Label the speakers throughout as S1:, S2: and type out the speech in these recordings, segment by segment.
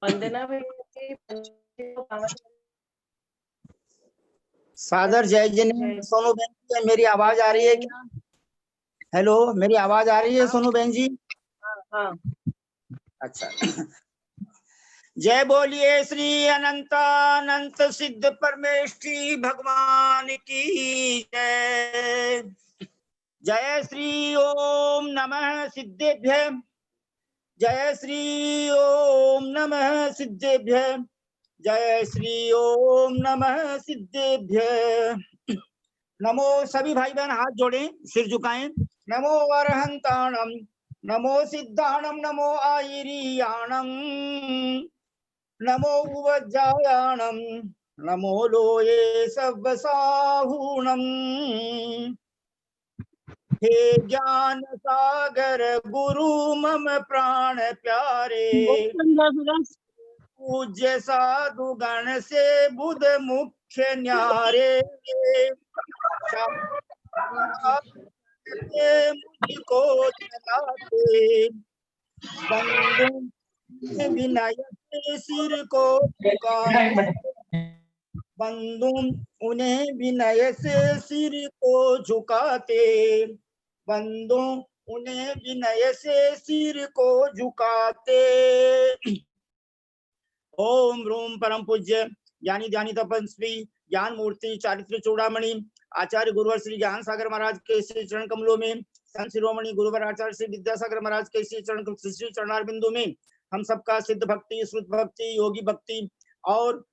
S1: वंदना भैया जी,
S2: सादर जय जिने। सोनू बहन जी, मेरी आवाज आ रही है क्या? हेलो, मेरी आवाज आ रही है सोनू बहन जी?
S1: हाँ।
S2: अच्छा। जय बोलिए श्री अनंतानंत सिद्ध परमेष्ठी भगवान की जय। जय श्री ओम नमः सिद्धेभ्य। जय श्री ओम नमः सिद्धेभ्य। जय श्री ओम नमः सिद्धेभ्य। नमो। सभी भाई बहन हाथ जोड़ें, सिर झुकाएं। नमो अरहंताणम, नमो सिद्धाणम, नमो आयिरियाणम, नमो उवज्जायाणम, नमो लोये सव्वसाहूणम। हे ज्ञान सागर गुरु मम प्राण प्यारे, पूज्य साधु गण से बुध मुख्य न्यारे, मुझको जलाते, बंधु विनय से सिर को झुकाते, बंधु उन्हें विनय से सिर को झुकाते, बंधु उन्हें विनय से सिर को झुकाते। ओम रूम परम पूज्य ज्ञानी ध्यानी तपस्वी ज्ञान मूर्ति चारित्र चूड़ामणि आचार्य गुरुवर श्री ज्ञान सागर महाराज के श्री चरण कमलों में, संत शिरोमणि गुरुवर आचार्य श्री विद्यासागर महाराज के श्री चरणार बिंदु में हम सबका सिद्ध भक्ति, श्रुत भक्ति, योगी भक्ति और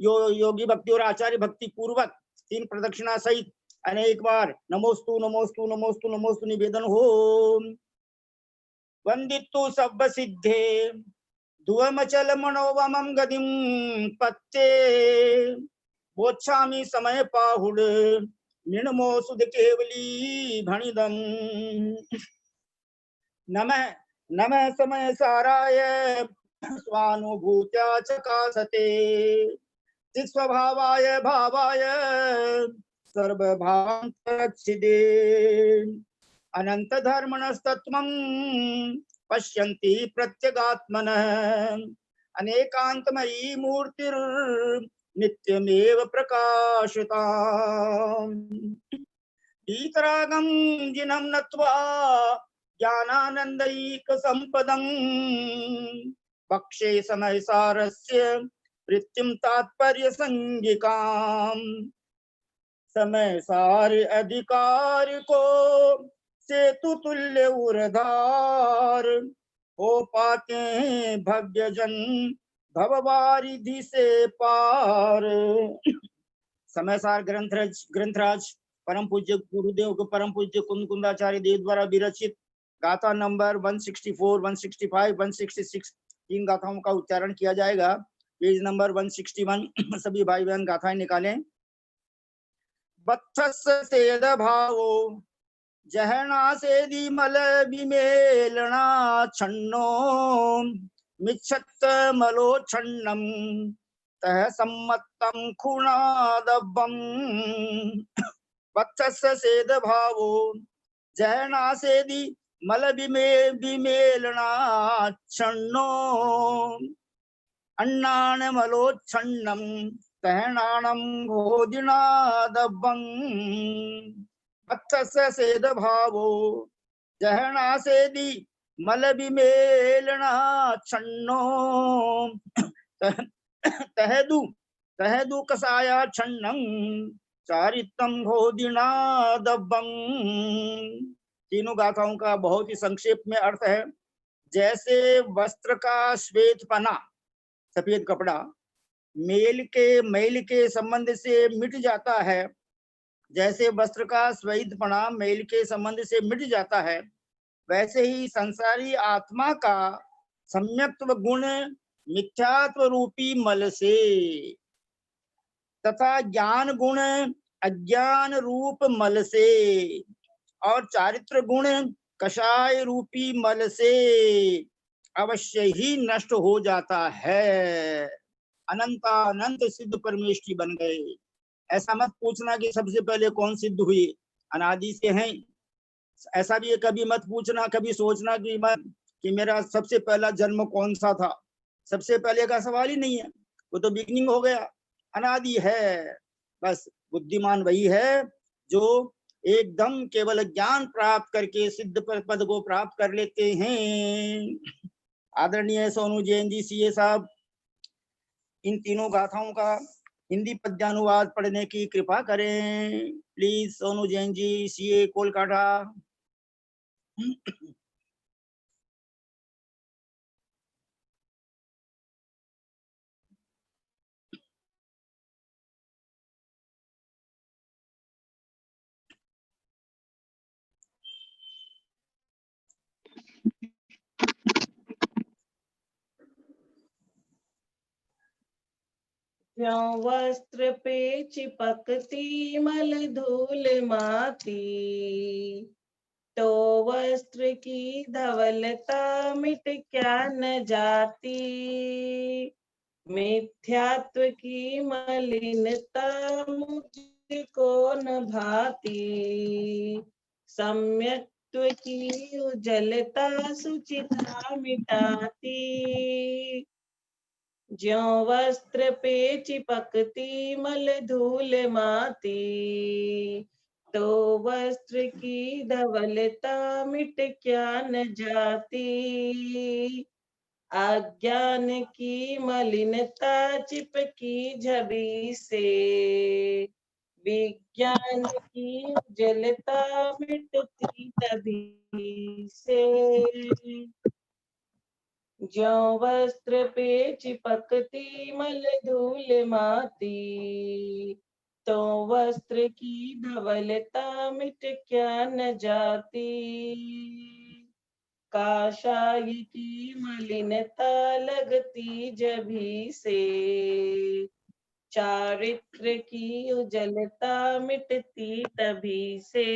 S2: योगी भक्ति और आचार्य भक्ति पूर्वक 3 प्रदक्षिणा सहित अनेक बार नमोस्तु नमोस्तु नमोस्तु नमोस्तु निवेदन हो। वंदितु सब सिद्धे धुवमचल मनोवमं गतिं पत्ते, बोच्छामि समय पाहुड निर्मो सुध केवली भणिदम्। नमः नमः समय साराय स्वानुभूत्या चकासते, चित्स्वभावाय भावाय सर्वभावान्तरक्षिदे, अनंत धर्मणस्तत्वं पश्यन्ति प्रत्यगात्मनः, अनेकांतमयी मूर्तिर् नित्यमेव प्रकाशिता। वीतरागं जिनं नत्वा ज्ञानानंदैक संपदं, पक्षे समय सारस्य वृत्तिं तात्पर्य संगिकां, समय सार अधिकार को सेतु तुल्य उरधार, हो पाते हैं भव्य जन भववारिधि से पार। समय सार ग्रंथराज परम पूज्य गुरुदेव को परम पूज्य कुंदाचार्य देव द्वारा विरचित गाथा नंबर 164, 165, 166 3 गाथाओं का उच्चारण किया जाएगा। Page number 161। सभी भाई बहन गाथाएं निकालें। बत्थस सेद भावो जहना सेदी मल विमेलना छन्नो, मिच्छत मलो छन्नम तह सम्मत्तम खुणादब्बम। बत्थस सेद भावो जहना सेदी मल विमेलना छन्नो, अन्नान मलो छन्नम तहनाणं भोदिनादब्बं। बत्थस्य सेद भावो जहना सेदी मल विमेलना छन्नो, तहदु कसाया छन्नं चारित्रं भोदिनादब्बं। तीनों गाथाओं का बहुत ही संक्षेप में अर्थ है। जैसे वस्त्र का श्वेतपना, सफेद कपड़ा मैल के संबंध से मिट जाता है, जैसे वस्त्र का श्वेतपना मैल के संबंध से मिट जाता है, वैसे ही संसारी आत्मा का सम्यक्त्व गुण मिथ्यात्व रूपी मल से तथा ज्ञान गुण अज्ञान रूप मल से और चारित्र गुण कषाय रूपी मल से अवश्य ही नष्ट हो जाता है। अनंतानंत सिद्ध परमेष्ठी बन गए। ऐसा मत पूछना कि सबसे पहले कौन सिद्ध हुए, अनादि से हैं। ऐसा भी कभी मत पूछना, कभी सोचना कि मेरा सबसे पहला जन्म कौन सा था। सबसे पहले का सवाल ही नहीं है, वो तो बिगिनिंग हो गया, अनादि है। बस बुद्धिमान वही है जो एकदम केवल ज्ञान प्राप्त करके सिद्ध पद को प्राप्त कर लेते हैं। आदरणीय सोनू जैन जी सीए साहब, इन तीनों गाथाओं का हिंदी पद्यानुवाद पढ़ने की कृपा करें प्लीज। सोनू जैन जी सीए कोलकाता।
S1: ज्यों वस्त्र पे चिपकती मल धूल माटी, तो वस्त्र की धवलता मिट क्या न जाती। मिथ्यात्व की मलिनता मुझको न भाती, सम्यक्त्व की उजलता सुचिता मिटाती। ज्यों वस्त्र पे चिपकती मल धूल माटी, तो वस्त्र की धवलता मिट क्या न जाती। अज्ञान की मलिनता चिपकी झबी से, विज्ञान की उजलता मिटती तभी से। ज्यों वस्त्र पे चिपकती मल धूल माटी, तो वस्त्र की धवलता मिट क्या न जाती। काशाय की मलिनता लगती जभी से, चारित्र की उजलता मिटती तभी से।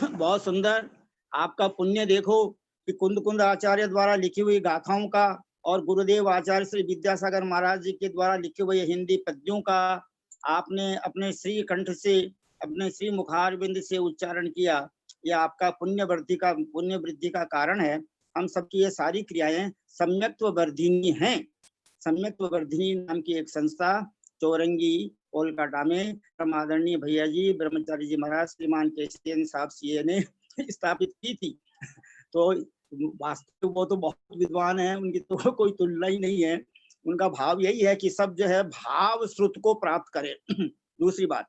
S2: बहुत सुंदर। आपका पुण्य देखो कि कुंद कुंद आचार्य द्वारा लिखी हुई गाथाओं का और गुरुदेव आचार्य श्री विद्यासागर महाराज जी के द्वारा लिखे हुए हिंदी पद्यों का आपने अपने श्री कंठ से, अपने श्री मुखारबिंद से उच्चारण किया। यह आपका पुण्य वृद्धि का कारण है। हम सबकी ये सारी क्रियाएं सम्यक्त्व वर्धिनी हैं। सम्यक्त्व वर्धिनी नाम की एक संस्था चौरंगी कोलकाता में परमादरणीय भैया जी ब्रह्मचारी जी महाराज श्रीमान केशव साहब सीए ने स्थापित की थी। तो वास्तव वो तो बहुत विद्वान है, उनकी तो कोई तुलना ही नहीं है। उनका भाव यही है कि सब जो है भाव श्रुत को प्राप्त करें। दूसरी बात,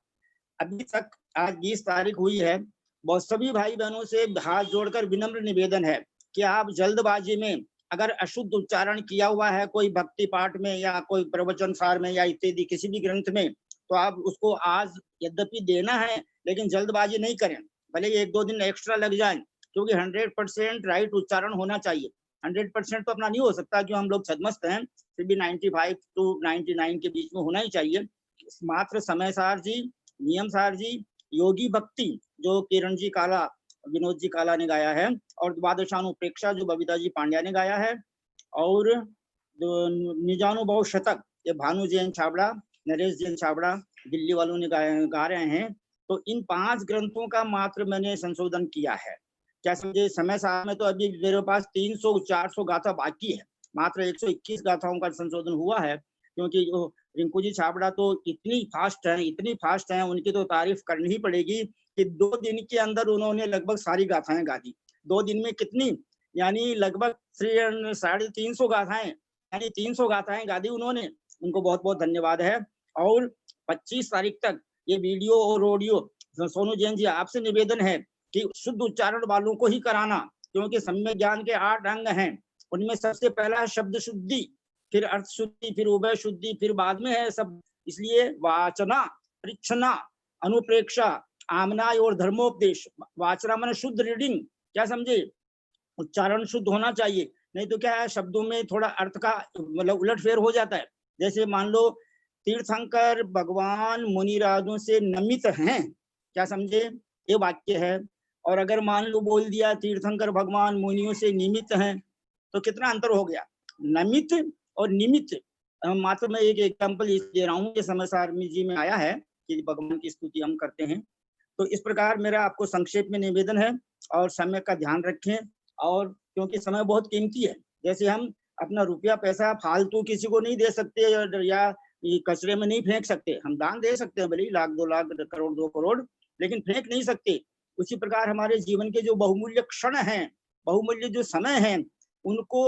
S2: अभी तक आज 20 तारीख हुई है, बहुत सभी भाई बहनों से हाथ जोड़कर विनम्र निवेदन है कि आप जल्दबाजी में अगर अशुद्ध उच्चारण किया हुआ है कोई भक्ति पाठ में या कोई प्रवचन सार में या इत्यादि किसी भी ग्रंथ में, तो आप उसको आज यद्यपि देना है लेकिन जल्दबाजी नहीं करें, भले 1-2 दिन एक्स्ट्रा लग जाए, क्योंकि 100% राइट उच्चारण होना चाहिए। 100% तो अपना नहीं हो सकता क्यों, हम लोग छदमस्त हैं, फिर भी 95 to 99 के बीच में होना ही चाहिए। मात्र समय सार जी, नियम सार जी, योगी भक्ति जो किरण जी काला, विनोद जी काला ने गाया है, और द्वादशानुप्रेक्षा जो बबीता जी पांड्या ने गाया है, और निजानुभव शतक ये भानु जैन छाबड़ा, नरेश जैन छाबड़ा दिल्ली वालों ने गा रहे हैं। तो इन 5 ग्रंथों का मात्र मैंने संशोधन किया है। क्या समझे, समय सार में तो अभी मेरे पास 300-400 गाथा बाकी है, मात्र 121 गाथाओं का संशोधन हुआ है, क्योंकि जो रिंकू जी छाबड़ा तो इतनी फास्ट है, उनकी तो तारीफ करनी ही पड़ेगी कि 2 दिन के अंदर उन्होंने लगभग सारी गाथाएं गा दी। 2 दिन में कितनी, यानी लगभग 350 गाथाएं, यानी 300 गाथाएं गा दी उन्होंने। उनको बहुत बहुत धन्यवाद है। और 25 तारीख तक ये वीडियो और ऑडियो, सोनू जैन जी आपसे निवेदन है कि शुद्ध उच्चारण वालों को ही कराना, क्योंकि सम्यक ज्ञान के 8 अंग हैं। उनमें सबसे पहला है शब्द शुद्धि, फिर अर्थ शुद्धि, फिर उभय शुद्धि, फिर बाद में है सब। इसलिए वाचना, परीक्षणा, अनुप्रेक्षा, आमनाय और धर्मोपदेश। वाचना माने शुद्ध रीडिंग, क्या समझे, उच्चारण शुद्ध होना चाहिए, नहीं तो क्या है शब्दों में थोड़ा अर्थ का मतलब उलटफेर हो जाता है। जैसे मान लो तीर्थंकर भगवान मुनिराजों से नमित हैं, क्या समझे, ये वाक्य है। और अगर मान लो बोल दिया तीर्थंकर भगवान मुनियों से निमित्त हैं, तो कितना अंतर हो गया, नमित और निमित्त। मात्र मैं एक एग्जाम्पल दे रहा हूँ, ये समय सारणी जी में आया है कि भगवान की स्तुति हम करते हैं। तो इस प्रकार मेरा आपको संक्षेप में निवेदन है, और समय का ध्यान रखें और क्योंकि समय बहुत कीमती है, जैसे हम अपना रुपया पैसा फालतू किसी को नहीं दे सकते या ये कचरे में नहीं फेंक सकते। हम दान दे सकते हैं भले ही 1,00,000 2,00,000 करोड़ 2 करोड़, लेकिन फेंक नहीं सकते। उसी प्रकार हमारे जीवन के जो बहुमूल्य क्षण हैं, बहुमूल्य जो समय हैं, उनको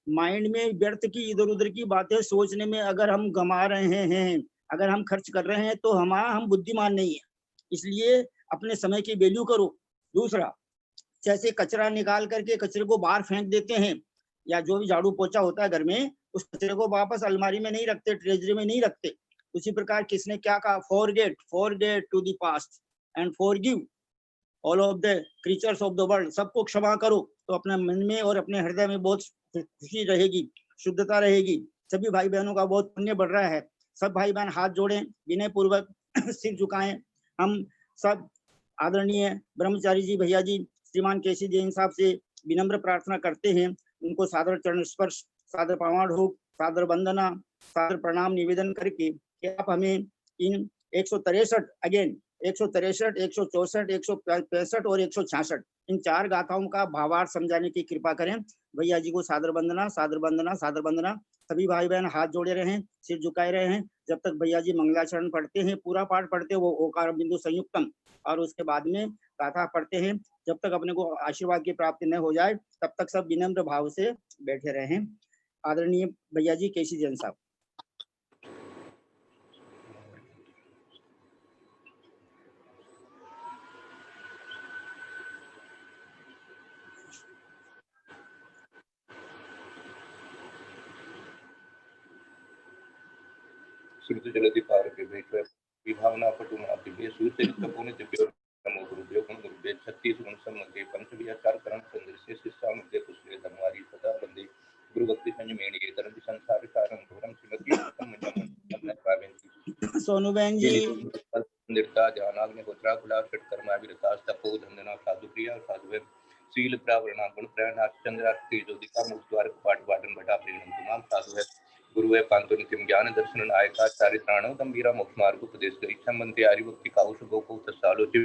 S2: माइंड में व्यर्थ की इधर-उधर की बातें सोचने में अगर हम गंवा रहे हैं, अगर हम खर्च कर रहे हैं, तो हम बुद्धिमान नहीं है। इसलिए अपने समय की वैल्यू करो। दूसरा, जैसे कचरा निकाल करके कचरे को बाहर फेंक देते हैं, या जो भी झाड़ू पोछा होता है घर में, उस कचरे को वापस अलमारी में नहीं रखते, ट्रेजरी में नहीं रखते। उसी प्रकार किसने क्या कहा, forget to the past and forgive all of the creatures of the world. सबको क्षमा करो, तो अपने मन में और अपने हृदय में बहुत खुशी रहेगी, शुद्धता रहेगी। सभी भाई बहनों का बहुत पुण्य बढ़ रहा है। सब भाई बहन हाथ जोड़ें, विनय पूर्वक सिर झुकाएं। हम सब आदरणीय ब्रह्मचारी जी भैया जी श्रीमान केसी जैन साहब से विनम्र प्रार्थना करते हैं, उनको सादर चरण स्पर्श, सादर पावाढोक, सादर वंदना, सादर प्रणाम निवेदन करके कि आप हमें इन 163 अगेन 163, 164, 165 और 166 इन 4 गाथाओं का भावार्थ समझाने की कृपा करें। भैया जी को सादर वंदना, सादर वंदना, सादर वंदना। सभी भाई बहन हाथ जोड़े रहें, सिर झुकाए रहें। जब तक भैया जी मंगलाचरण पढ़ते हैं, पूरा पाठ पढ़ते हैं, वो ओकार बिंदु संयुक्तम, और उसके बाद में गाथा पढ़ते हैं। जब तक अपने को आशीर्वाद की प्राप्ति न हो जाए, तब तक सब विनम्र भाव से बैठे रहें। आदरणीय भैया जी केसी जैन साहब।
S3: श्रुति जलति पारके वैश्व विभावना पटुना दिव्य सुचरित पुण्य दिव्य नमो गुरुदेव गुण गुरुदेव 36 गुण समगे पंचविया चार करण चंद्र से शिष्या मध्य कुशले धर्मारी सदा बंदे गुरु भक्ति संयमेण ये तरंग संसार कारण घोरम श्रीमती संयमन अपने पावेंती
S2: सोनू बहन जी
S3: निर्ता ध्यानाग्नि गोत्रा कुला षटकर्मा विरता तपो धंधना साधु प्रिया साधु शील प्रावरणा गुण प्रयाण चंद्र तेजोदिका मुक्तवार पाठ पाठन भटा प्रेम तमाम साधु है गुरुवे पांतो नित्यम ज्ञान दर्शन नायका चारित्राणो गंभीरा मोक्ष मार्ग उपदेश इच्छा मंत्री आर्यभक्ति काउशगो को तसालोचि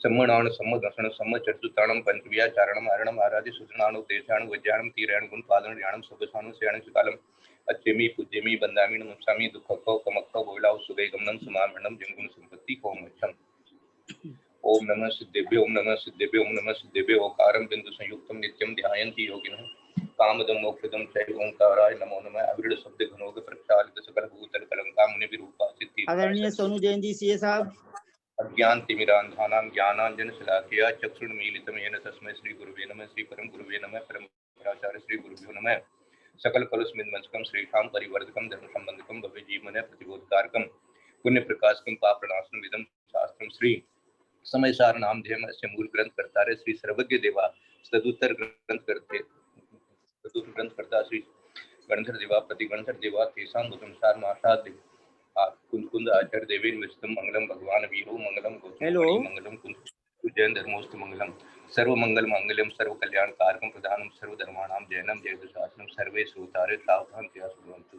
S3: सम्मणाण सम्मदर्शन सम्मचर्चुताणम पंचविया चारणम आरणम आराधि सुजनाणो देशाण वज्ञानम तीराण गुण पालन ज्ञानम सबसानु स्याण कालम अच्छेमी पूज्यमी बंदामी नमस्कामी दुखको कमक्को बोलाउ सुगै गमनम समामणम जंगुण संपत्ति को मच्छम ओम नमः सिद्धेभ्यो ओम नमः सिद्धेभ्यो ओम नमः सिद्धेभ्यो ओकारम बिंदु संयुक्तम नित्यम ध्यायन्ति योगिनः कामदम मोक्षदम चैव ओंकाराय नमो नमः अविरल शब्द घनोग प्रक्षालित सकल भूतल कलंका मुनि विरूपा सिद्धि
S2: आदरणीय सोनू जैन जी सीए साहब।
S3: अज्ञान तिमिरांधानां ज्ञानांजन शलाकया चक्षुर्मीलितं येन तस्मै श्री गुरुवे नमः श्री परम गुरुवे नमः परम आचार्य श्री गुरुभ्यो नमः सकल कलुस्मिन्मंसकं श्रीशां परिवर्धकं धर्म संबंधकं भव्य जीवने प्रतिबोधकारकं पुण्य प्रकाशकं पाप प्रणाशनं विदं शास्त्रं श्री समय सार नाम ध्येय से मूल ग्रंथ करता रे श्री सर्वज्ञ देवा सदुत्तर ग्रंथ करता श्री गणधर देवा प्रति गणधर देवा तेसां बुद्धं सार माता कुंद आचार्य देवेन विष्णु मंगलम भगवान वीरो मंगलम गोत्रोमणि मंगलम कुंद जैन धर्मोस्त मंगलम सर्व मंगल मंगलम सर्व कल्याण कारकम प्रधानम सर्व धर्माणाम जैनम जय शासनम सर्वे सुतारे सावधान क्या सुनंतु।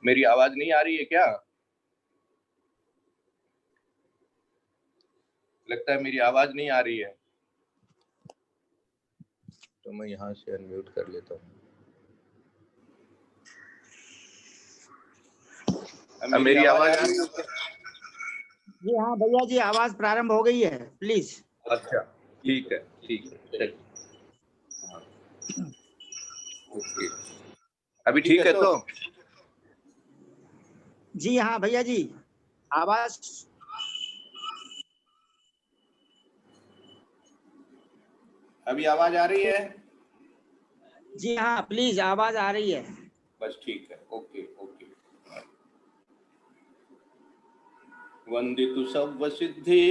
S3: मेरी आवाज नहीं आ रही है क्या? लगता है मेरी आवाज नहीं आ रही है, तो मैं यहाँ से अनम्यूट कर लेता हूँ। मेरी आवाज आ रही है?
S2: जी हाँ भैया जी, आवाज प्रारंभ हो गई है, प्लीज।
S3: अच्छा ठीक है ओके, अभी ठीक है तो?
S2: जी हाँ भैया जी, आवाज
S3: अभी आवाज आ रही है?
S2: जी हाँ प्लीज, आवाज आ रही है।
S3: बस ठीक है, ओके। वंदितु सव्व सिद्धि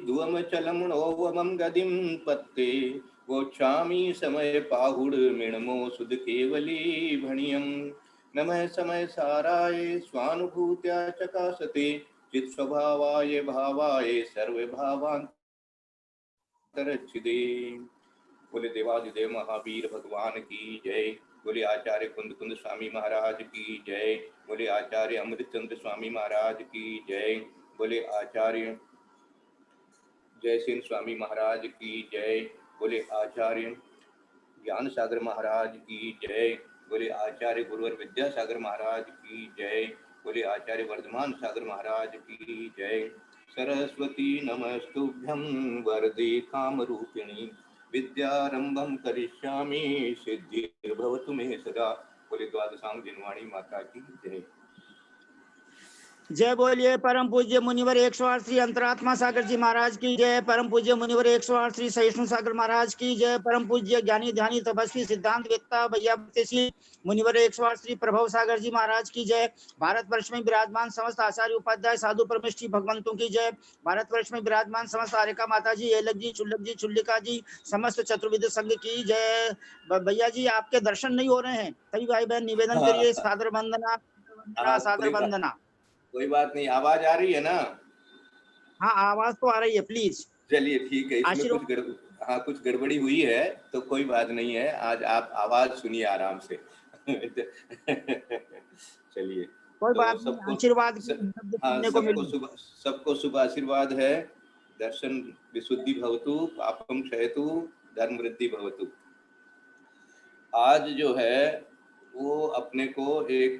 S3: ध्वम चलमणोवमं गदिं पत्ते वोच्छामि समय पाहुड मिणमो सुध केवली भणियं नमः समय साराय स्वानुभूत्या चकासते चित स्वभावाय भावाय सर्व भावांतरच्छिदे। बोले देवादिदेव महावीर भगवान की जय। बोले आचार्य कुंद कुंद स्वामी महाराज की जय। बोले आचार्य अमृतचंद्र स्वामी महाराज की जय। बोले आचार्य जयसिंह स्वामी महाराज की जय। बोले आचार्य ज्ञान सागर महाराज की जय। बोले आचार्य गुरुवर विद्यासागर महाराज की जय। बोले आचार्य वर्धमान सागर महाराज की जय। सरस्वती नमस्तुभ्यं वरदे कामरूपिणी विद्यारंभं करिष्यामि सिद्धिर्भवतु मे सदा। बोले द्वादशांग जिनवाणी माता की जय।
S2: जय बोलिए परम पूज्य मुनिवर 108 श्री अंतरात्मा सागर जी महाराज की जय। परम पूज्य मुनिवर 108 श्री सहिष्णु सागर महाराज की जय। परम पूज्य ज्ञानी ध्यानी तपस्वी सिद्धांत वेत्ता भैया श्री मुनिवर 108 श्री प्रभव सागर जी महाराज की जय। भारतवर्ष में विराजमान समस्त आचार्य उपाध्याय साधु परमेष्ठी भगवंतों की जय। भारतवर्ष में विराजमान समस्त आर्यका माता जी, एलक जी, चुल्लिका जी, समस्त चतुर्विद संघ की जय। भैया जी आपके दर्शन नहीं हो रहे हैं, सभी भाई बहन निवेदन करिए, सादर वंदना सादर वंदना।
S3: कोई बात नहीं, आवाज आ रही है ना?
S2: हाँ आवाज तो आ रही है, प्लीज।
S3: चलिए ठीक है, इसमें कुछ गड़बड़ी हुई है तो कोई बात नहीं है, आज आप आवाज सुनिए आराम से। चलिए
S2: कोई
S3: तो
S2: बात नहीं, आशीर्वाद
S3: सबको शुभ आशीर्वाद है। दर्शन विशुद्धि भवतु, पापम क्षयतु, धर्म वृद्धि भवतु। आज जो है वो अपने को एक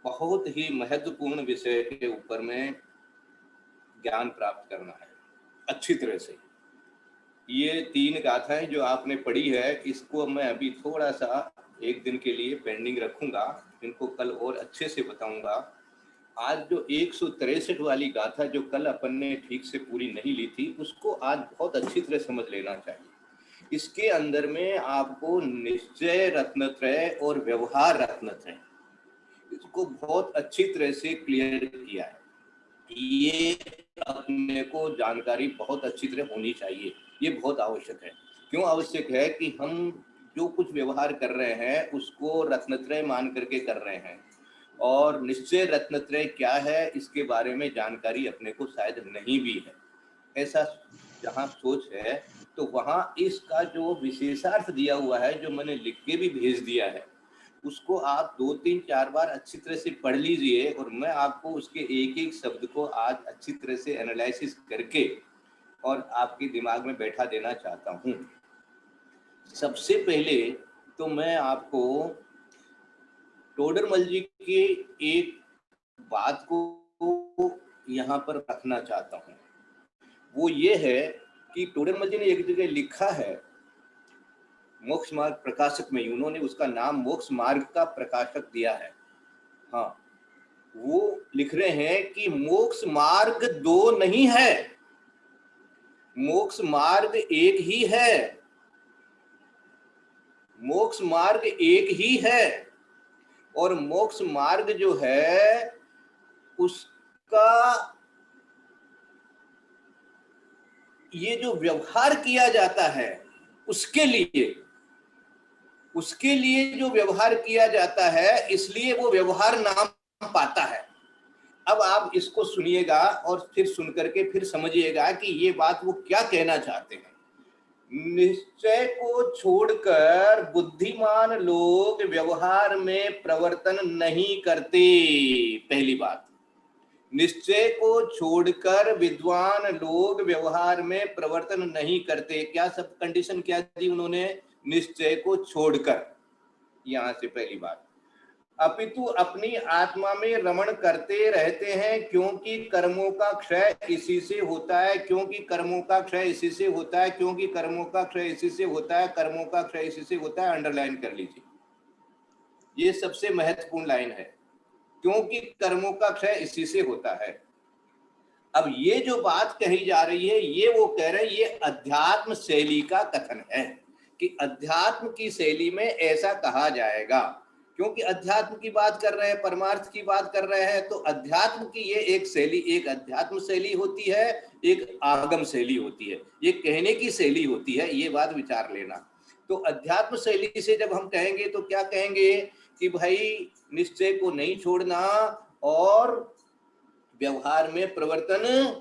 S3: बहुत ही महत्वपूर्ण विषय के ऊपर में ज्ञान प्राप्त करना है अच्छी तरह से। ये 3 गाथाएं जो आपने पढ़ी है, इसको मैं अभी थोड़ा सा एक दिन के लिए पेंडिंग रखूंगा, इनको कल और अच्छे से बताऊंगा। आज जो 163 वाली गाथा जो कल अपन ने ठीक से पूरी नहीं ली थी, उसको आज बहुत अच्छी तरह समझ लेना चाहिए। इसके अंदर में आपको निश्चय रत्नत्रय और व्यवहार रत्नत्रय, इसको बहुत अच्छी तरह से क्लियर किया है। ये अपने को जानकारी बहुत अच्छी तरह होनी चाहिए, ये बहुत आवश्यक है। क्यों आवश्यक है? कि हम जो कुछ व्यवहार कर रहे हैं उसको रत्नत्रय मान करके कर रहे हैं, और निश्चय रत्नत्रय क्या है इसके बारे में जानकारी अपने को शायद नहीं भी है। ऐसा जहाँ सोच है तो वहाँ इसका जो विशेषार्थ दिया हुआ है, जो मैंने लिख के भी भेज दिया है, उसको आप 2-3-4 बार अच्छी तरह से पढ़ लीजिए, और मैं आपको उसके एक एक शब्द को आज अच्छी तरह से एनालिसिस करके और आपके दिमाग में बैठा देना चाहता हूँ। सबसे पहले तो मैं आपको टोडरमल जी की एक बात को यहाँ पर रखना चाहता हूँ। वो ये है कि टोडरमल जी ने एक जगह लिखा है, मोक्ष मार्ग प्रकाशक में, उन्होंने उसका नाम मोक्ष मार्ग का प्रकाशक दिया है। हाँ, वो लिख रहे हैं कि मोक्ष मार्ग 2 नहीं है, मोक्ष मार्ग एक ही है। मोक्ष मार्ग एक ही है, और मोक्ष मार्ग जो है उसका ये जो व्यवहार किया जाता है उसके लिए जो व्यवहार किया जाता है, इसलिए वो व्यवहार नाम पाता है। अब आप इसको सुनिएगा और फिर सुन करके फिर समझिएगा कि ये बात वो क्या कहना चाहते हैं। निश्चय को छोड़कर बुद्धिमान लोग व्यवहार में प्रवर्तन नहीं करते। पहली बात, निश्चय को छोड़कर विद्वान लोग व्यवहार में प्रवर्तन नहीं करते। क्या सब कंडीशन क्या दी उन्होंने? निश्चय को छोड़कर, यहां से पहली बात। अपितु अपनी आत्मा में रमण करते रहते हैं, क्योंकि कर्मों का क्षय इसी से होता है, क्योंकि कर्मों का क्षय इसी से होता है, क्योंकि कर्मों का क्षय इसी से होता है, कर्मों का क्षय इसी से होता है। अंडरलाइन कर लीजिए, ये सबसे महत्वपूर्ण लाइन है, क्योंकि कर्मों का क्षय इसी से होता है। अब ये जो बात कही जा रही है, ये वो कह रहे हैं, ये अध्यात्म शैली का कथन है कि अध्यात्म की शैली में ऐसा कहा जाएगा। क्योंकि अध्यात्म की बात कर रहे हैं, परमार्थ की बात कर रहे हैं, तो अध्यात्म की ये एक शैली, एक अध्यात्म शैली होती है, एक आगम शैली होती है, ये कहने की शैली होती है। ये बात विचार लेना। तो अध्यात्म शैली से जब हम कहेंगे तो क्या कहेंगे कि भाई निश्चय को नहीं छोड़ना और व्यवहार में प्रवर्तन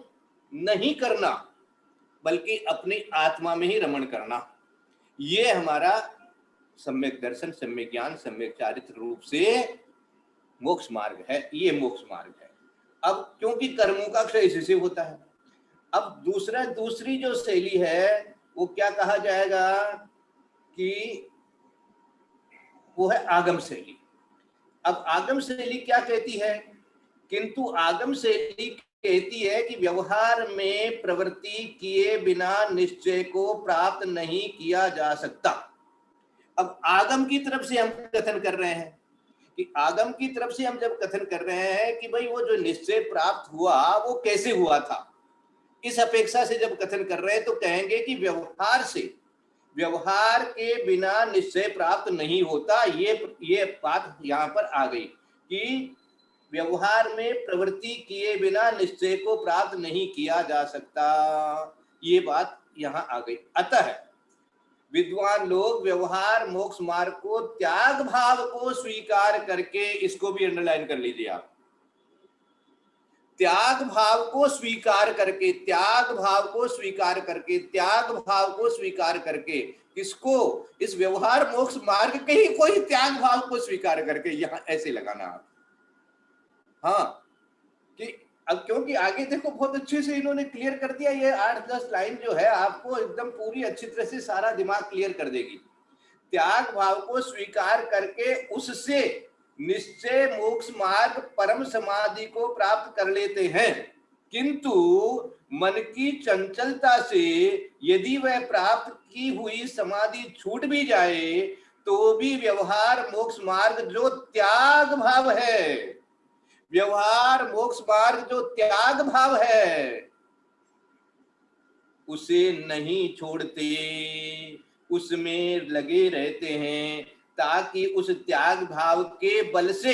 S3: नहीं करना, बल्कि अपनी आत्मा में ही रमण करना। ये हमारा सम्यक दर्शन, सम्यक ज्ञान, सम्यक चारित्र रूप से मोक्ष मार्ग है। ये मोक्ष मार्ग है। अब क्योंकि कर्मों का क्षय इसी से होता है, अब दूसरी जो शैली है वो क्या कहा जाएगा कि वो है आगम शैली। अब आगम शैली क्या कहती है? किंतु आगम शैली कहती है कि व्यवहार में प्रवृत्ति किए बिना निश्चय को प्राप्त नहीं किया जा सकता। अब आगम की तरफ से हम कथन कर रहे हैं कि आगम की तरफ से हम जब कथन कर रहे हैं कि भाई वो जो निश्चय प्राप्त हुआ वो कैसे हुआ था, इस अपेक्षा से जब कथन कर रहे हैं तो कहेंगे कि व्यवहार के बिना निश्चय प्राप्त नहीं होता। ये बात यहाँ पर आ गई कि व्यवहार में प्रवृत्ति किए बिना निश्चय को प्राप्त नहीं किया जा सकता, ये बात यहाँ आ गई। अतः विद्वान लोग व्यवहार मोक्ष मार्ग को त्याग भाव को स्वीकार करके, इसको भी अंडरलाइन कर लीजिए आप, त्याग भाव को स्वीकार करके, त्याग भाव को स्वीकार करके, त्याग भाव को स्वीकार करके, किसको? इस व्यवहार मोक्ष मार्ग के ही कोई त्याग भाव को स्वीकार करके, यहां ऐसे लगाना आप। हाँ, कि अब क्योंकि आगे देखो बहुत अच्छे से इन्होंने क्लियर कर दिया, ये 8-10 लाइन जो है आपको एकदम पूरी अच्छी तरह से सारा दिमाग क्लियर कर देगी। त्याग भाव को स्वीकार करके उससे निश्चय मोक्ष मार्ग परम समाधि को प्राप्त कर लेते हैं, किंतु मन की चंचलता से यदि वह प्राप्त की हुई समाधि छूट भी जाए तो भी व्यवहार मोक्ष मार्ग जो त्याग भाव है, व्यवहार मोक्ष मार्ग जो त्याग भाव है, उसे नहीं छोड़ते, उसमें लगे रहते हैं, ताकि उस त्याग भाव के बल से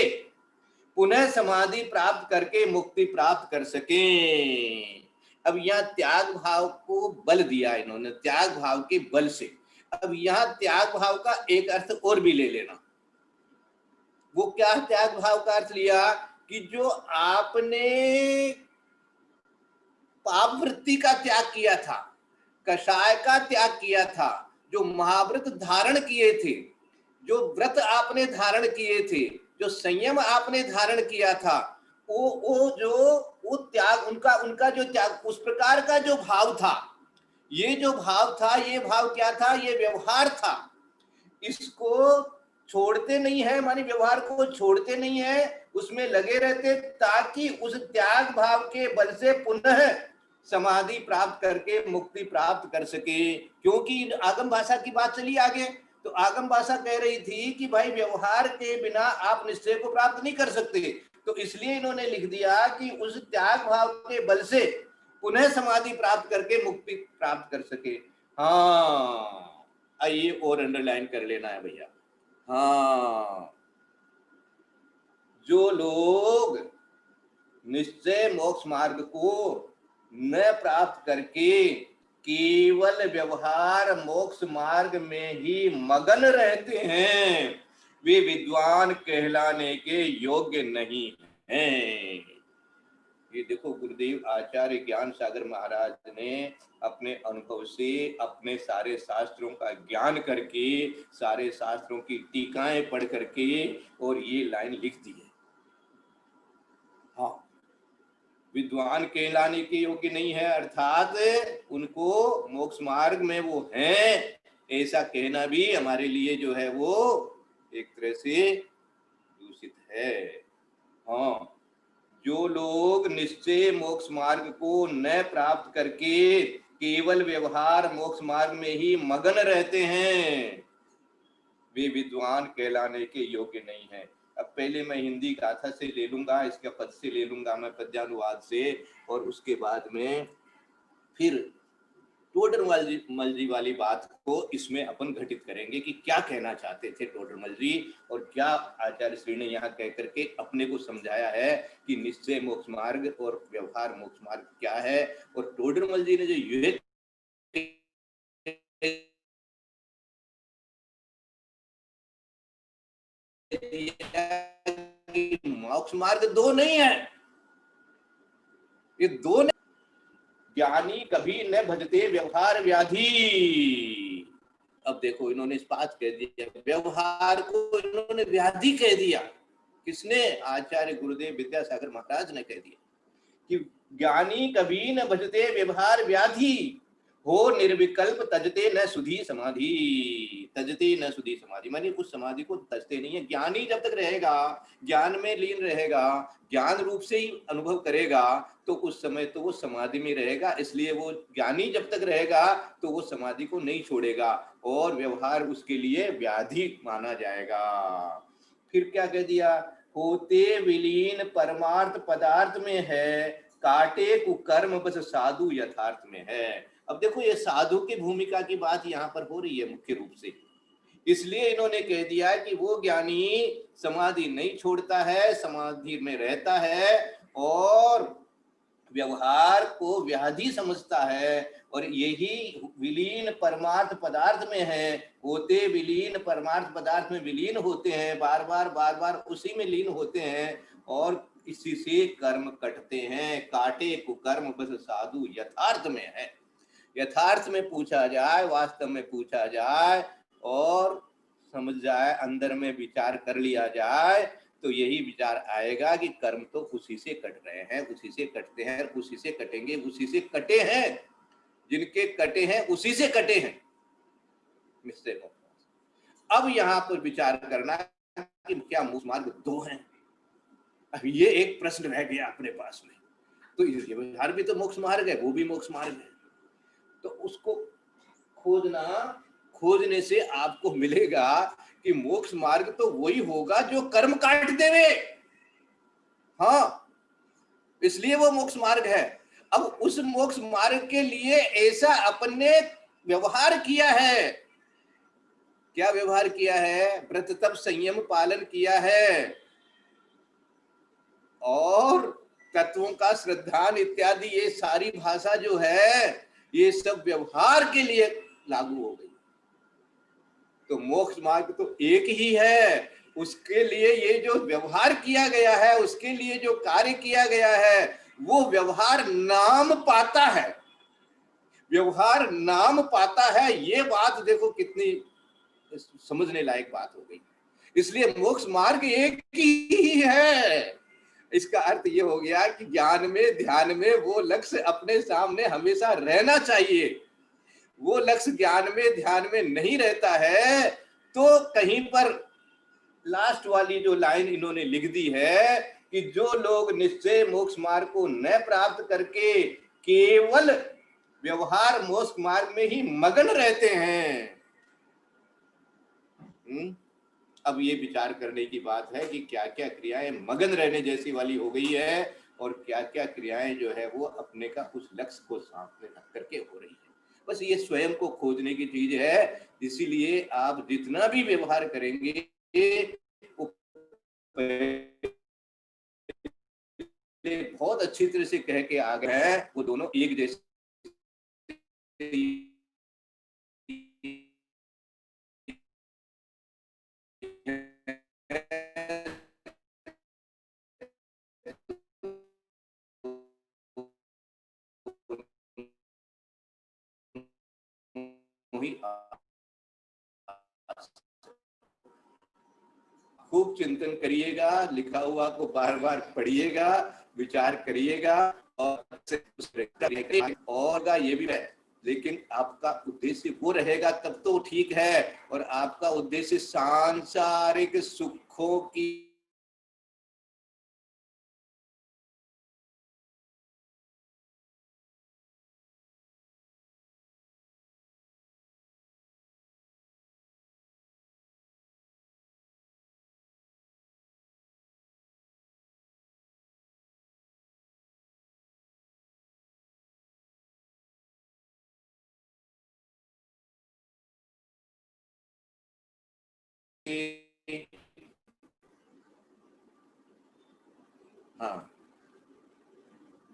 S3: पुनः समाधि प्राप्त करके मुक्ति प्राप्त कर सकें। अब यहाँ त्याग भाव को बल दिया इन्होंने, त्याग भाव के बल से। अब यहाँ त्याग भाव का एक अर्थ और भी ले लेना। वो क्या त्याग भाव का अर्थ लिया कि जो आपने पाप वृत्ति का त्याग किया था, कषाय का त्याग किया था, जो महाव्रत धारण किए थे, जो व्रत आपने धारण किए थे, जो संयम आपने धारण किया था, वो त्याग, उनका जो त्याग, उस प्रकार का जो भाव था, ये जो भाव था, ये भाव क्या था? ये व्यवहार था। इसको छोड़ते नहीं है, मानी व्यवहार को छोड़ते नहीं है, उसमें लगे रहते, ताकि उस त्याग भाव के बल से पुनः समाधि प्राप्त करके मुक्ति प्राप्त कर सके। क्योंकि आगम भाषा की बात चली आगे, तो आगम भाषा कह रही थी कि भाई व्यवहार के बिना आप निश्चय को प्राप्त नहीं कर सकते, तो इसलिए इन्होंने लिख दिया कि उस त्याग भाव के बल से पुनः समाधि प्राप्त करके मुक्ति प्राप्त कर सके। हाँ, आइए और अंडरलाइन कर लेना है भैया। हाँ, जो लोग निश्चय मोक्ष मार्ग को न प्राप्त करके केवल व्यवहार मोक्ष मार्ग में ही मगन रहते हैं, वे विद्वान कहलाने के योग्य नहीं हैं। ये देखो, गुरुदेव आचार्य ज्ञान सागर महाराज ने अपने अनुभव से, अपने सारे शास्त्रों का ज्ञान करके, सारे शास्त्रों की टीकाएं पढ़ करके और ये लाइन लिख दी है। हाँ, विद्वान कहलाने के योग्य नहीं है, अर्थात उनको मोक्ष मार्ग में वो हैं, ऐसा कहना भी हमारे लिए जो है वो एक तरह से दूषित है। हाँ, जो लोग निश्चय मोक्ष मार्ग को न प्राप्त करके केवल व्यवहार मोक्ष मार्ग में ही मगन रहते हैं, वे विद्वान कहलाने के योग्य नहीं है। अब पहले मैं हिंदी गाथा से ले लूंगा, इसके पद से ले लूंगा मैं पद्यानुवाद से, और उसके बाद में फिर टोडरमल जी वाली बात को इसमें अपन घटित करेंगे कि क्या कहना चाहते थे टोडरमल जी, और क्या आचार्य श्री ने यहाँ कह करके अपने को समझाया है कि निश्चय मोक्ष मार्ग और व्यवहार मोक्ष मार्ग क्या है। और टोडरमल जी ने जो युग मोक्ष मार्ग दो नहीं है, ये दो नहीं। ज्ञानी कभी न भजते व्यवहार व्याधि। अब देखो, इन्होंने इस बात कह दिया, व्यवहार को इन्होंने व्याधि कह दिया। किसने? आचार्य गुरुदेव विद्यासागर महाराज ने कह दिया कि ज्ञानी कभी न भजते व्यवहार व्याधि, हो निर्विकल्प तजते न सुधी समाधि। तजते न सुधी समाधि मानी उस समाधि को तजते नहीं है। ज्ञानी जब तक रहेगा, ज्ञान में लीन रहेगा, ज्ञान रूप से ही अनुभव करेगा, तो उस समय तो वो समाधि में रहेगा। इसलिए वो ज्ञानी जब तक रहेगा तो वो समाधि को नहीं छोड़ेगा, और व्यवहार उसके लिए व्याधि माना जाएगा। फिर क्या कह दिया, होते विलीन परमार्थ पदार्थ में है, काटे कुकर्म बस साधु यथार्थ में है। अब देखो ये साधु की भूमिका की बात यहाँ पर हो रही है मुख्य रूप से, इसलिए इन्होंने कह दिया कि वो ज्ञानी समाधि नहीं छोड़ता है, समाधि में रहता है और व्यवहार को व्याधि समझता है, और यही विलीन परमार्थ पदार्थ में है। होते विलीन परमार्थ पदार्थ में विलीन होते हैं, बार बार उसी में लीन होते हैं, और इसी से कर्म कटते हैं। काटे कुकर्म बस साधु यथार्थ में है। यथार्थ में पूछा जाए, वास्तव में पूछा जाए और समझ जाए, अंदर में विचार कर लिया जाए, तो यही विचार आएगा कि कर्म तो उसी से कट रहे हैं, उसी से कटते हैं, उसी से कटेंगे, उसी से कटे हैं। जिनके कटे हैं उसी से कटे हैं निश्चय। अब यहाँ पर विचार करना कि क्या मोक्ष मार्ग दो हैं। अब ये एक प्रश्न रह गया अपने पास में, तो ये व्यवहार भी तो मोक्ष मार्ग है, वो भी मोक्ष मार्ग है। तो उसको खोजने से आपको मिलेगा कि मोक्ष मार्ग तो वही होगा जो कर्म काट देवे। हाँ, इसलिए वो मोक्ष मार्ग है। अब उस मोक्ष मार्ग के लिए ऐसा अपने व्यवहार किया है। क्या व्यवहार किया है? व्रत तप संयम पालन किया है, और तत्वों का श्रद्धान इत्यादि ये सारी भाषा जो है ये सब व्यवहार के लिए लागू हो गई। तो मोक्ष मार्ग तो एक ही है, उसके लिए ये जो व्यवहार किया गया है, उसके लिए जो कार्य किया गया है, वो व्यवहार नाम पाता है। व्यवहार नाम पाता है, ये बात देखो कितनी समझने लायक बात हो गई। इसलिए मोक्ष मार्ग एक ही है। इसका अर्थ ये हो गया कि ज्ञान में ध्यान में वो लक्ष्य अपने सामने हमेशा रहना चाहिए। वो लक्ष्य ज्ञान में ध्यान में नहीं रहता है तो कहीं पर लास्ट वाली जो लाइन इन्होंने लिख दी है कि जो लोग निश्चय मोक्ष मार्ग को न प्राप्त करके केवल व्यवहार मोक्ष मार्ग में ही मगन रहते हैं। अब ये विचार करने की बात है कि क्या क्या क्रियाएं मगन रहने जैसी वाली हो गई है, और क्या क्या क्रियाएं जो है वो अपने का उस लक्ष्य को सामने रख करके हो रही है। बस ये स्वयं को खोजने की चीज है। इसीलिए आप जितना भी व्यवहार करेंगे बहुत अच्छी तरह से कह के आ गए हैं, वो दोनों एक जैसे खूब चिंतन करिएगा, लिखा हुआ को बार बार पढ़िएगा, विचार करिएगा, और ये भी है, लेकिन आपका उद्देश्य वो रहेगा तब तो ठीक है। और आपका उद्देश्य सांसारिक सुखों की हाँ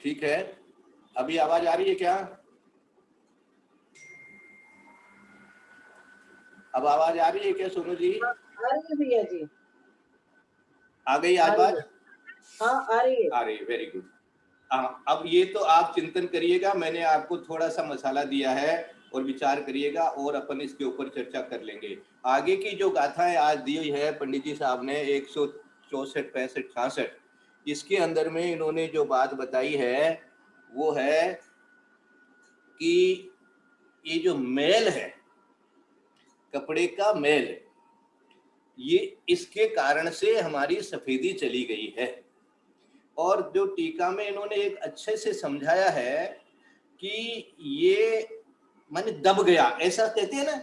S3: ठीक है। अभी आवाज आ रही है क्या? अब आवाज आ रही है क्या सोनू जी?
S1: आ रही है भैया जी,
S3: आ गई आवाज?
S1: हाँ आ रही है।
S3: आ रही है, वेरी गुड। अब ये तो आप चिंतन करिएगा, मैंने आपको थोड़ा सा मसाला दिया है और विचार करिएगा, और अपन इसके ऊपर चर्चा कर लेंगे। आगे की जो गाथाएं आज दी हुई है पंडित जी साहब ने 164, 65, 66, इसके अंदर में इन्होंने जो बात बताई है वो है कि ये जो मैल है, कपड़े का मैल, ये इसके कारण से हमारी सफेदी चली गई है। और जो टीका में इन्होंने एक अच्छे से समझाया है कि ये माने दब गया, ऐसा कहते हैं ना,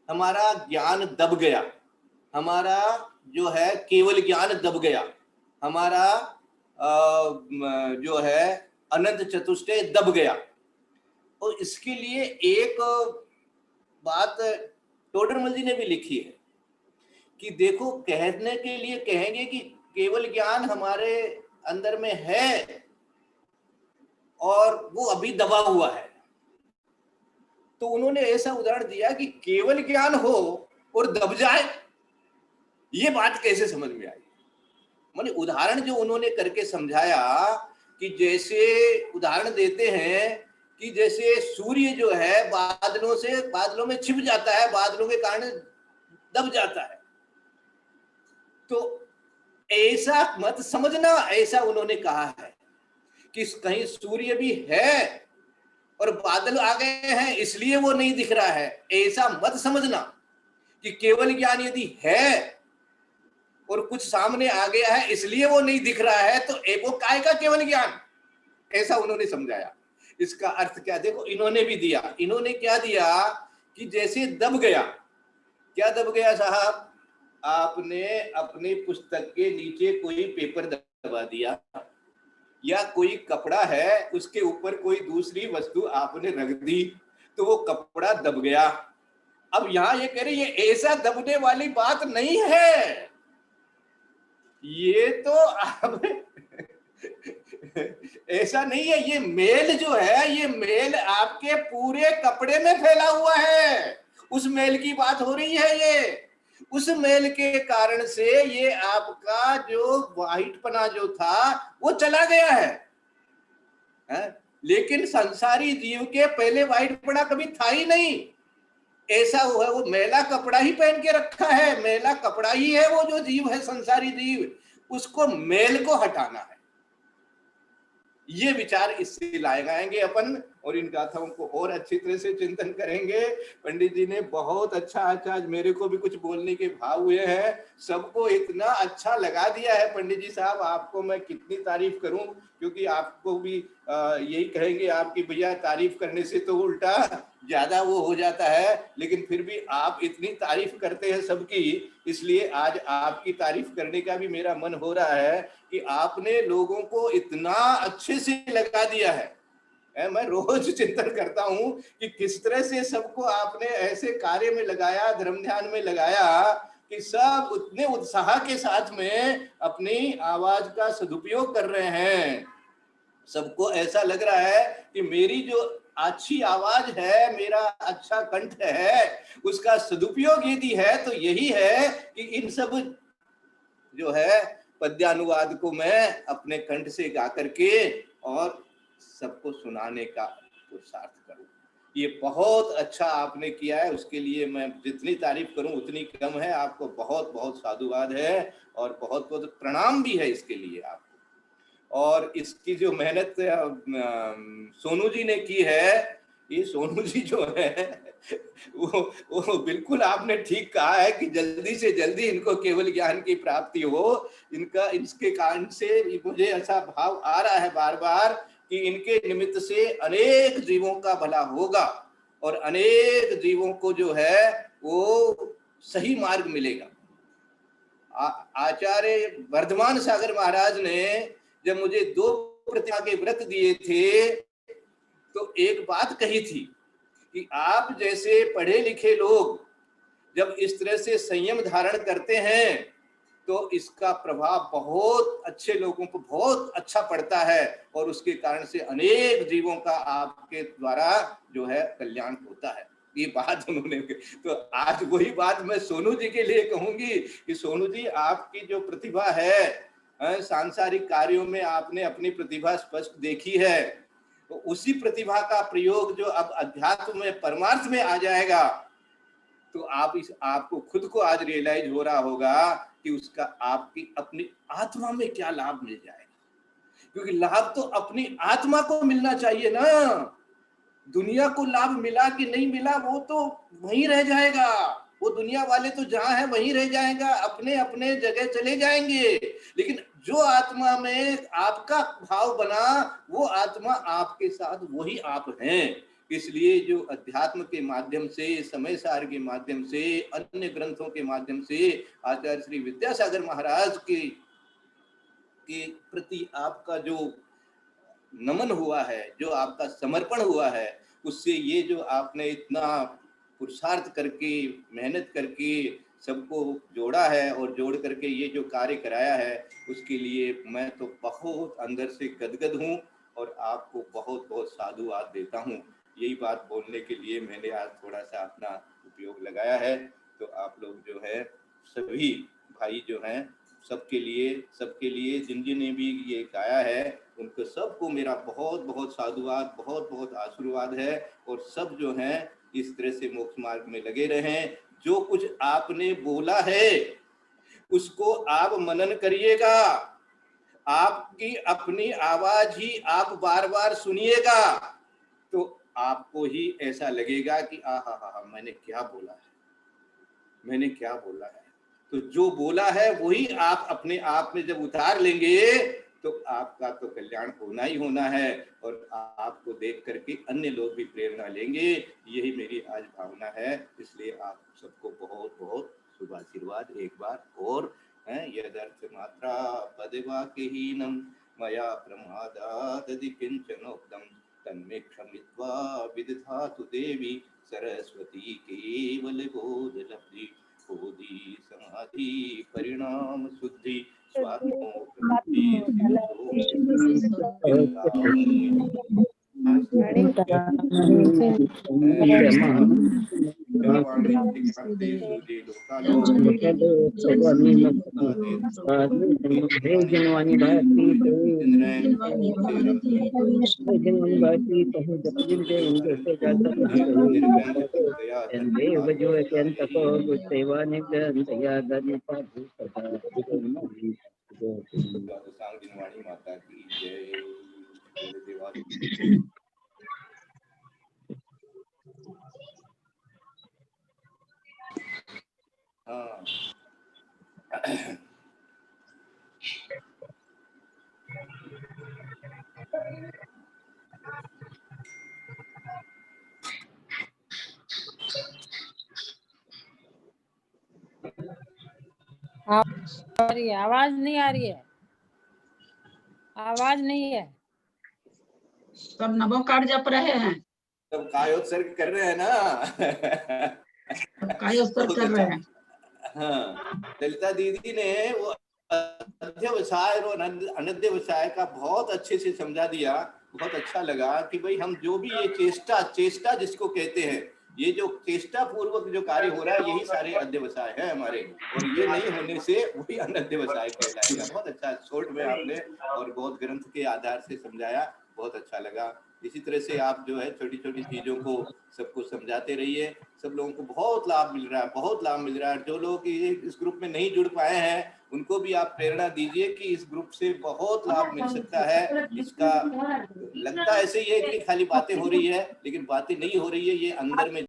S3: हमारा ज्ञान दब गया, हमारा जो है केवल ज्ञान दब गया, हमारा जो है अनंत चतुष्टय दब गया। और इसके लिए एक बात टोडरमल जी ने भी लिखी है कि देखो, कहने के लिए कहेंगे कि केवल ज्ञान हमारे अंदर में है और वो अभी दबा हुआ है, तो उन्होंने ऐसा उदाहरण दिया कि केवल ज्ञान हो और दब जाए, ये बात कैसे समझ में आई। माने उदाहरण जो उन्होंने करके समझाया कि जैसे उदाहरण देते हैं कि जैसे सूर्य जो है बादलों में छिप जाता है, बादलों के कारण दब जाता है, तो ऐसा मत समझना, ऐसा उन्होंने कहा है कि कहीं सूर्य भी है और बादल आ गए हैं इसलिए वो नहीं दिख रहा है, ऐसा मत समझना कि केवल ज्ञान यदि है और कुछ सामने आ गया है इसलिए वो नहीं दिख रहा है तो वो काय का केवल ज्ञान, ऐसा उन्होंने समझाया। इसका अर्थ क्या, देखो इन्होंने भी दिया, इन्होंने क्या दिया कि जैसे दब गया, क्या दब गया साहब, आपने अपनी पुस्तक के नीचे कोई पेपर दबा दिया या कोई कपड़ा है उसके ऊपर कोई दूसरी वस्तु आपने रख दी तो वो कपड़ा दब गया। अब यहां ये कह रही है ऐसा दबने वाली बात नहीं है, ये तो आप ऐसा नहीं है, ये मेल जो है, ये मेल आपके पूरे कपड़े में फैला हुआ है, उस मेल की बात हो रही है। ये उस मेल के कारण से ये आपका जो वाइटपना जो था वो चला गया है? लेकिन संसारी जीव के पहले वाइटपना कभी था ही नहीं, ऐसा हुआ है वो मैला कपड़ा ही पहन के रखा है, मैला कपड़ा ही है वो जो जीव है, संसारी जीव, उसको मेल को हटाना है। ये विचार इससे लाए जाएंगे अपन और इन गाथाओं को और अच्छी तरह से चिंतन करेंगे। पंडित जी ने बहुत अच्छा आज मेरे को भी कुछ बोलने के भाव हुए हैं, सबको इतना अच्छा लगा दिया है पंडित जी साहब, आपको मैं कितनी तारीफ करूं, क्योंकि आपको भी यही कहेंगे आपकी भैया तारीफ करने से तो उल्टा ज्यादा वो हो जाता है, लेकिन फिर भी आप इतनी तारीफ करते हैं सबकी, इसलिए आज आपकी तारीफ करने का भी मेरा मन हो रहा है कि आपने लोगों को इतना अच्छे से लगा दिया है। मैं रोज चिंतन करता हूं कि किस तरह से सबको आपने ऐसे कार्य में लगाया, धर्म ध्यान में लगाया कि सब उतने उत्साह के साथ में अपनी आवाज का सदुपयोग कर रहे हैं। सबको ऐसा लग रहा है कि मेरी जो अच्छी आवाज है, मेरा अच्छा कंठ है, उसका सदुपयोग यदि है तो यही है कि इन सब जो है पद्यानुवाद को मैं अपने कंठ से गा करके और सबको सुनाने का पुरुषार्थ करूं। ये बहुत अच्छा आपने किया है, उसके लिए मैं जितनी तारीफ करूं उतनी कम है। आपको बहुत बहुत साधुवाद है और बहुत बहुत प्रणाम भी है इसके लिए आपको। और इसकी जो मेहनत सोनू जी ने की है, ये सोनू जी जो है वो बिल्कुल आपने ठीक कहा है कि जल्दी से जल्दी इनको केवल ज्ञान की प्राप्ति हो। इसके कारण से मुझे ऐसा भाव आ रहा है बार बार कि इनके निमित्त से अनेक जीवों का भला होगा और अनेक जीवों को जो है वो सही मार्ग मिलेगा। आचार्य वर्धमान सागर महाराज ने जब मुझे 2 प्रतिमा के व्रत दिए थे तो एक बात कही थी कि आप जैसे पढ़े लिखे लोग जब इस तरह से संयम धारण करते हैं तो इसका प्रभाव बहुत अच्छे लोगों को बहुत अच्छा पड़ता है और उसके कारण से अनेक जीवों का आपके द्वारा जो है कल्याण होता है। ये बात उन्होंने, तो आज वही बात मैं सोनू जी के लिए कहूंगी कि सोनू जी आपकी जो प्रतिभा है सांसारिक कार्यों में आपने अपनी प्रतिभा स्पष्ट देखी है, तो उसी प्रतिभा का प्रयोग जो अब अध्यात्म में परमार्थ में आ जाएगा तो आपको खुद को आज रियलाइज हो रहा होगा कि उसका आपकी अपनी आत्मा में क्या लाभ मिल जाएगा। क्योंकि लाभ तो अपनी आत्मा को मिलना चाहिए ना। दुनिया को लाभ मिला कि नहीं मिला वो तो वहीं रह जाएगा, वो दुनिया वाले तो जहां है वहीं रह जाएगा, अपने अपने जगह चले जाएंगे। लेकिन जो आत्मा में आपका भाव बना वो आत्मा आपके साथ वही आप हैं। इसलिए जो अध्यात्म के माध्यम से, समय सार के माध्यम से, अन्य ग्रंथों के माध्यम से आचार्य श्री विद्यासागर महाराज के प्रति आपका जो नमन हुआ है, जो आपका समर्पण हुआ है, उससे ये जो आपने इतना पुरुषार्थ करके, मेहनत करके सबको जोड़ा है और जोड़ करके ये जो कार्य कराया है, उसके लिए मैं तो बहुत अंदर से गदगद हूँ और आपको बहुत बहुत साधुवाद देता हूँ। यही बात बोलने के लिए मैंने आज थोड़ा सा अपना उपयोग लगाया है। तो आप लोग जो है सभी भाई जो हैं, सबके लिए जिन जिन ने भी ये गाया है उनको सबको मेरा बहुत बहुत साधुवाद, बहुत बहुत आशीर्वाद है। और सब जो हैं इस तरह से मोक्ष मार्ग में लगे रहें। जो कुछ आपने बोला है उसको आप मनन करिएगा, आपकी अपनी आवाज ही आप बार बार सुनिएगा तो आपको ही ऐसा लगेगा कि आहा मैंने क्या बोला है, मैंने क्या बोला है। तो जो बोला है वही आप अपने आप में जब उतार लेंगे तो आपका तो कल्याण होना ही होना है और आपको देख करके अन्य लोग भी प्रेरणा लेंगे। यही मेरी आज भावना है। इसलिए आप सबको बहुत बहुत शुभ आशीर्वाद एक बार और। यदर्थ मात्रा पदवाक्यहीनं मया प्रमादादि किंचनोक्तं तन्मे क्षमित्वा विदधातु देवी सरस्वती केवल बोध लब्धि बोधि समाधि परिणाम शुद्धि माता की जय। हाँ
S4: आवाज नहीं आ रही है, आवाज नहीं है।
S5: सब नमो कार्ड जप रहे हैं,
S3: सब कायोत्सर्ग कर रहे हैं ना।
S5: कायोत्सर्ग कर रहे हैं।
S3: हाँ, ललिता दीदी ने वो अध्यवसाय और अनध्यवसाय का बहुत अच्छे से समझा दिया। बहुत अच्छा लगा कि भाई हम जो भी ये चेष्टा जिसको कहते हैं, ये जो चेष्टा पूर्वक जो कार्य हो रहा है यही सारे अध्यवसाय है हमारे, और ये नहीं होने से वही अनध्यवसाय कहलाएगा। बहुत अच्छा शॉर्ट में आपने और बहुत ग्रंथ के आधार से समझाया, बहुत अच्छा लगा। इसी तरह से आप जो है छोटी छोटी चीजों को सबको समझाते रहिए। सब लोगों को बहुत लाभ मिल रहा है, बहुत लाभ मिल रहा है। जो लोग इस ग्रुप में नहीं जुड़ पाए हैं उनको भी आप प्रेरणा दीजिए कि इस ग्रुप से बहुत लाभ मिल सकता है। इसका लगता ऐसे ही है कि खाली बातें हो रही है, लेकिन बातें नहीं हो रही है, ये अंदर में